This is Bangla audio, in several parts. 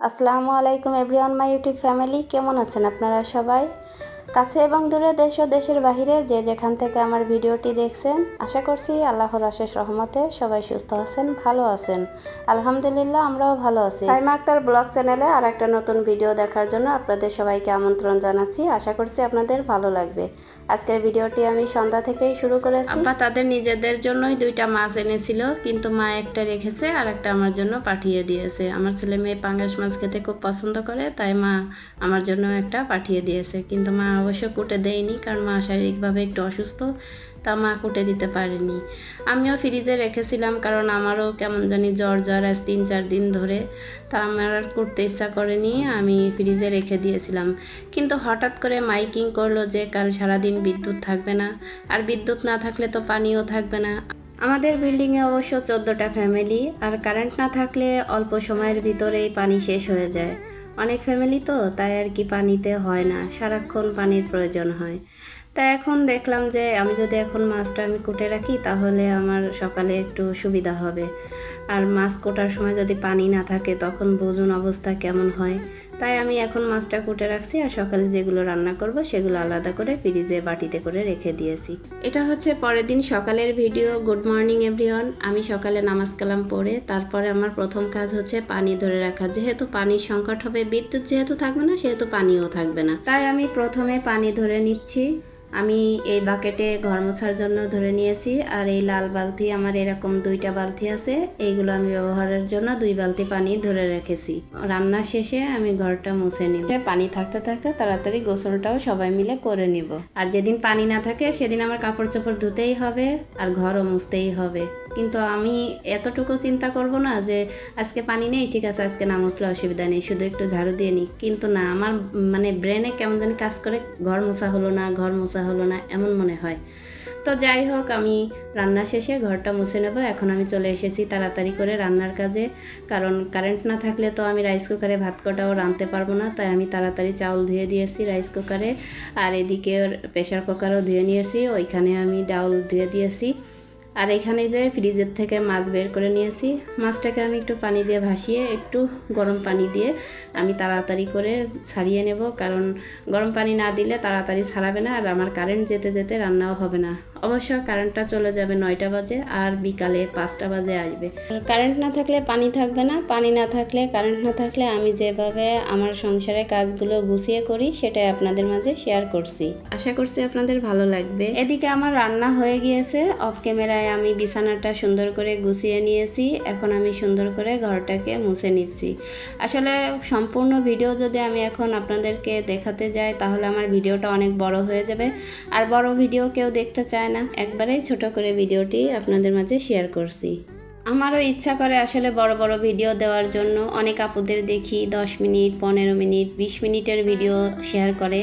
আসসালামু আলাইকুম এভরিওয়ান মাই ইউটিউব ফ্যামিলি, কেমন আছেন আপনারা সবাই? কাছে এবং দূরে, দেশ ও দেশের বাহিরে যে যেখান থেকে আমার ভিডিওটি দেখছেন, আশা করছি আল্লাহর অশেষ রহমতে সবাই সুস্থ আছেন, ভালো আছেন। আলহামদুলিল্লাহ, আমরাও ভালো আছি। সাইমা আক্তার ব্লগ চ্যানেলে আর একটা নতুন ভিডিও দেখার জন্য আপনাদের সবাইকে আমন্ত্রণ জানাচ্ছি। আশা করছি আপনাদের ভালো লাগবে। আজকের ভিডিওটি আমি সন্ধ্যা থেকেই শুরু করেছি। আব্বা তাদের নিজেদের জন্যই 2টা মাছ এনেছিল, কিন্তু মা একটা রেখেছে আর একটা আমার জন্য পাঠিয়ে দিয়েছে। আমার ছেলে মেয়ে পাঙ্গাস মাছ খেতে খুব পছন্দ করে, তাই মা আমার জন্য একটা পাঠিয়ে দিয়েছে। কিন্তু মা অবশ্য কুটে দেয়নি, কারণ মা শারীরিকভাবে একটু অসুস্থ, তা মা কুটে দিতে পারেনি। আমিও ফ্রিজে রেখেছিলাম, কারণ আমারও কেমন জানি জ্বর আজ 3-4 দিন ধরে, তা আমার আর করতে ইচ্ছা করেনি, আমি ফ্রিজে রেখে দিয়েছিলাম। কিন্তু হঠাৎ করে মাইকিং করলো যে কাল সারাদিন বিদ্যুৎ থাকবে না, আর বিদ্যুৎ না থাকলে তো পানিও থাকবে না। আমাদের বিল্ডিংয়ে অবশ্য 14টা ফ্যামিলি, আর কারেন্ট না থাকলে অল্প সময়ের ভিতরেই পানি শেষ হয়ে যায়। অনেক ফ্যামিলি তো, তাই আর কি পানিতে হয় না, সারাক্ষণ পানির প্রয়োজন হয়। তাই এখন দেখলাম যে আমি যদি এখন মাছটা কুটে রাখি, তাহলে আমার সকালে একটু সুবিধা হবে। আর মাছ কোটার সময় যদি পানি না থাকে, তখন বুঝুন অবস্থা কেমন হয়। তাই আমি এখন মাছটা কুটে রাখছি, আর সকালে যেগুলো রান্না করব সেগুলো আলাদা করে ফ্রিজে বাটিতে করে রেখে দিয়েছি। এটা হচ্ছে পরের দিন সকালের ভিডিও। Good morning everyone. আমি সকালে নামাজ কালাম পড়ে তারপরে আমার প্রথম কাজ হচ্ছে পানি ধরে রাখা। যেহেতু পানির সংকট হবে, বিদ্যুৎ যেহেতু থাকবে না, সেহেতু পানিও থাকবে না, তাই আমি প্রথমে পানি ধরে নিচ্ছি। আমি এই বাকেটে ঘর মোছার জন্য ধরে নিয়েছি, আর এই লাল বালতি, আমার এরকম 2টা বালতি আছে, এইগুলো আমি ব্যবহারের জন্য 2 বালতি পানি ধরে রেখেছি। রান্না শেষে আমি ঘরটা মুছে নিব। পানি থাকতে থাকতে তাড়াতাড়ি গোসলটাও সবাই মিলে করে নিব। আর যেদিন পানি না থাকে সেদিন আমার কাপড় চোপড় ধুতেই হবে, আর ঘরও মুছতেই হবে। কিন্তু আমি এতটুকু চিন্তা করব না যে আজকে পানি নেই, ঠিক আছে আজকে না মুছলে অসুবিধা নেই, শুধু একটু ঝাড়ু দিয়ে নিই। কিন্তু না, আমার ব্রেনে কেমন জানি কাজ করে, ঘর মোছা হলো না এমন মনে হয়। তো যাই হোক, আমি রান্না শেষে ঘরটা মুছে নেব। এখন আমি চলে এসেছি তাড়াতাড়ি করে রান্নার কাজে, কারণ কারেন্ট না থাকলে তো আমি রাইস কুকারে ভাত কটাও রাঁধতে পারবো না। তাই আমি তাড়াতাড়ি চাউল ধুয়ে দিয়েছি রাইস কুকারে, আর এদিকে প্রেশার কুকারও ধুয়ে নিয়েছি, ওইখানে আমি ডাউল ধুয়ে দিয়েছি। আর এখানে যে ফ্রিজের থেকে মাছ বের করে নিয়েছি, মাছটাকে আমি একটু পানি দিয়ে ভাসিয়ে, একটু গরম পানি দিয়ে আমি তাড়াতাড়ি করে ছাড়িয়ে নেব, কারণ গরম পানি না দিলে তাড়াতাড়ি ছাড়াবে না, আর আমার কারেন্ট যেতে যেতে রান্নাও হবে না। অবশ্য কারেন্টটা চলে যাবে 9টা বাজে, আর বিকালে 5টা বাজে আসবে। কারেন্ট না থাকলে পানি থাকবে না, পানি না থাকলে কারেন্ট না থাকলে আমি যেভাবে আমার সংসারে কাজগুলো গুছিয়ে করি, সেটাই আপনাদের মাঝে শেয়ার করছি। আশা করছি আপনাদের ভালো লাগবে। এদিকে আমার রান্না হয়ে গিয়েছে। অফ ক্যামেরায় আমি বিছানাটা সুন্দর করে গুছিয়ে নিয়েছি। এখন আমি সুন্দর করে ঘরটাকে মুছে নিচ্ছি। আসলে সম্পূর্ণ ভিডিও যদি আমি এখন আপনাদেরকে দেখাতে যাই, তাহলে আমার ভিডিওটা অনেক বড় হয়ে যাবে, আর বড় ভিডিও কেউ দেখতে চায় না। একবারেই ছোট করে ভিডিওটি আপনাদের মাঝে শেয়ার করছি। আমারও ইচ্ছা করে আসলে বড় বড় ভিডিও দেওয়ার জন্য। অনেক আপুদের দেখি 10 মিনিট, 15 মিনিট, 20 মিনিটের ভিডিও শেয়ার করে।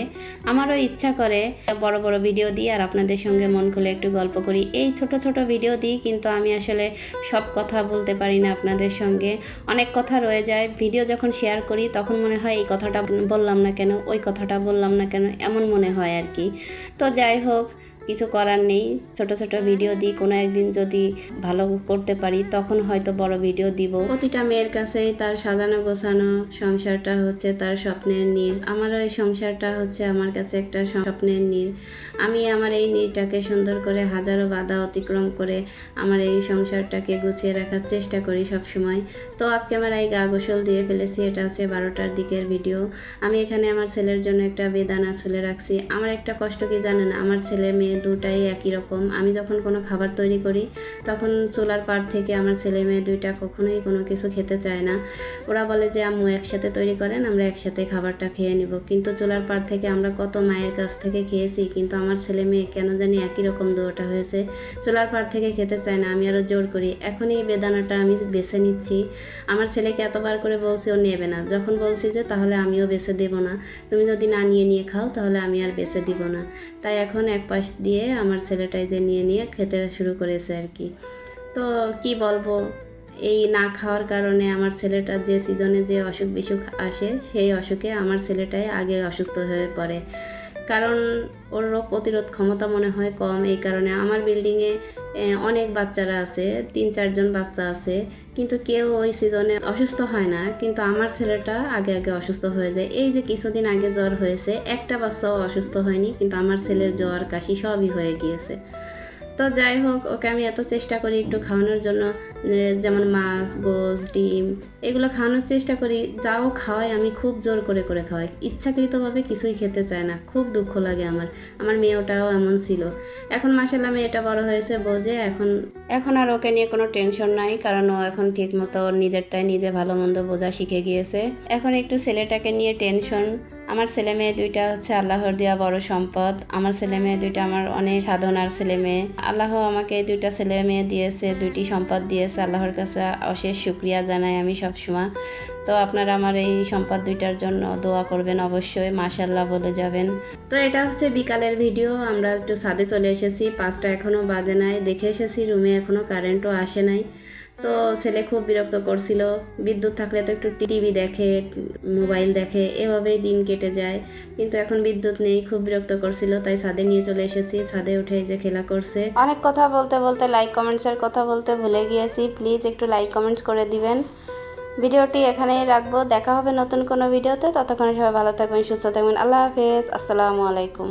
আমারও ইচ্ছা করে বড় বড় ভিডিও দিই, আর আপনাদের সঙ্গে মন খুলে একটু গল্প করি। এই ছোট ছোট ভিডিও দিই, কিন্তু আমি আসলে সব কথা বলতে পারি না আপনাদের সঙ্গে। অনেক কথা রয়ে যায়। ভিডিও যখন শেয়ার করি তখন মনে হয় এই কথাটা বললাম না কেন, ওই কথাটা বললাম না কেন, এমন মনে হয় আর কি। তো যাই হোক, কিছু করার নেই, ছোট ছোট ভিডিও দিই। কোনো একদিন যদি ভালো করতে পারি, তখন হয়তো বড় ভিডিও দিব। প্রতিটা মেয়ের কাছেই তার সাজানো গোছানো সংসারটা হচ্ছে তার স্বপ্নের নীড়। আমারও এই সংসারটা হচ্ছে আমার কাছে একটা স্বপ্নের নীড়। আমি আমার এই নীড়টাকে সুন্দর করে হাজারো বাধা অতিক্রম করে আমার এই সংসারটাকে গুছিয়ে রাখার চেষ্টা করি সব সময়। তো আপ ক্যামেরায় গা গোসল দিয়ে ফেলেছি। এটা হচ্ছে 12টার দিকের ভিডিও। আমি এখানে আমার ছেলের জন্য একটা বেদানা ছুলে রাখছি। আমার একটা কষ্ট কি জানেন, আমার ছেলে মেয়ে দুটাই একই রকম। আমি যখন কোনো খাবার তৈরি করি, তখন চুলার পাড় থেকে আমার ছেলে মেয়ে দুইটা কখনোই কোনো কিছু খেতে চায় না। ওরা বলে যে আম্মু একসাথে তৈরি করেন, আমরা একসাথে খাবারটা খেয়ে নিব। কিন্তু চুলার পাড় থেকে আমরা কত মায়ের কাছ থেকে খেয়েছি, কিন্তু আমার ছেলে মেয়ে কেন জানি একই রকম দোটা হয়েছে, চুলার পাড় থেকে খেতে চায় না। আমি আরও জোর করি। এখন এই বেদানাটা আমি বেছে নিচ্ছি। আমার ছেলেকে এতবার করে বলছি, ও নেবে না। যখন বলছি যে তাহলে আমিও বেছে দেব না, তুমি যদি না নিয়ে খাও, তাহলে আমি আর বেছে দিব না। তাই এখন এক পাশ দিয়ে আমার ছেলেটাই যে নিয়ে খেতে শুরু করেছে আর কি। তো কি বলবো, এই না খাওয়ার কারণে আমার ছেলেটা যে সিজনে যে অসুখ বিসুখ আসে, সেই অসুখে আমার ছেলেটাই আগে অসুস্থ হয়ে পড়ে। কারণ ওর রোগ প্রতিরোধ ক্ষমতা মনে হয় কম। এই কারণে আমার বিল্ডিংয়ে অনেক বাচ্চারা আছে, 3-4 জন বাচ্চা আছে, কিন্তু কেউ ওই সিজনে অসুস্থ হয় না। কিন্তু আমার ছেলেটা আগে আগে অসুস্থ হয়ে যায়। এই যে কিছুদিন আগে জ্বর হয়েছে, একটা বাচ্চাও অসুস্থ হয়নি, কিন্তু আমার ছেলের জ্বর কাশি সবই হয়ে গিয়েছে। তো যাই হোক, ওকে আমি এত চেষ্টা করি একটু খাওয়ানোর জন্য, যেমন মাছ, গোশ, ডিম এগুলো খাওয়ানোর চেষ্টা করি। যাও খাওয়াই, আমি খুব জোর করে করে খাওয়াই, ইচ্ছাকৃতভাবে কিছুই খেতে চায় না। খুব দুঃখ লাগে আমার মেয়েটাও এমন ছিল। এখন মাশাআল্লাহ মেয়েটা বড় হয়েছে, বোঝে। এখন আর ওকে নিয়ে কোনো টেনশন নাই, কারণ ও এখন ঠিক মতো নিজেরটাই নিজে ভালো মন্দ বোঝা শিখে গিয়েছে। এখন একটু ছেলেটাকে নিয়ে টেনশন। আমার ছেলে মেয়ে দুইটা হচ্ছে আল্লাহর দেওয়া বড় সম্পদ। আমার ছেলে মেয়ে দুইটা আমার অনেক সাধনার ছেলে মেয়ে। আল্লাহ আমাকে এই দুইটা ছেলে মেয়ে দিয়েছে, দুইটি সম্পদ দিয়েছে। আল্লাহর কাছে অশেষ শুকরিয়া জানাই আমি সবসময়। তো আপনারা আমার এই সম্পদ দুইটার জন্য দোয়া করবেন, অবশ্যই মাশাআল্লাহ বলে যাবেন। তো এটা হচ্ছে বিকালের ভিডিও। আমরা একটু ছাদে চলে এসেছি, 5টা এখনও বাজে নাই। দেখে এসেছি রুমে এখনও কারেন্টও আসে নাই। তো ছেলে খুব বিরক্ত করছিল। বিদ্যুৎ থাকলে তো একটু টিভি দেখে, মোবাইল দেখে, এভাবেই দিন কেটে যায়। কিন্তু এখন বিদ্যুৎ নেই, খুব বিরক্ত করছিল, তাই ছাদে নিয়ে চলে এসেছি। ছাদে উঠে যে খেলা করছে। অনেক কথা বলতে বলতে লাইক কমেন্টসের কথা বলতে ভুলে গিয়েছি। প্লিজ একটু লাইক কমেন্টস করে দিবেন। ভিডিওটি এখানেই রাখবো। দেখা হবে নতুন কোনো ভিডিওতে। ততক্ষণে সবাই ভালো থাকবেন, সুস্থ থাকবেন। আল্লাহ হাফেজ, আসসালামু আলাইকুম।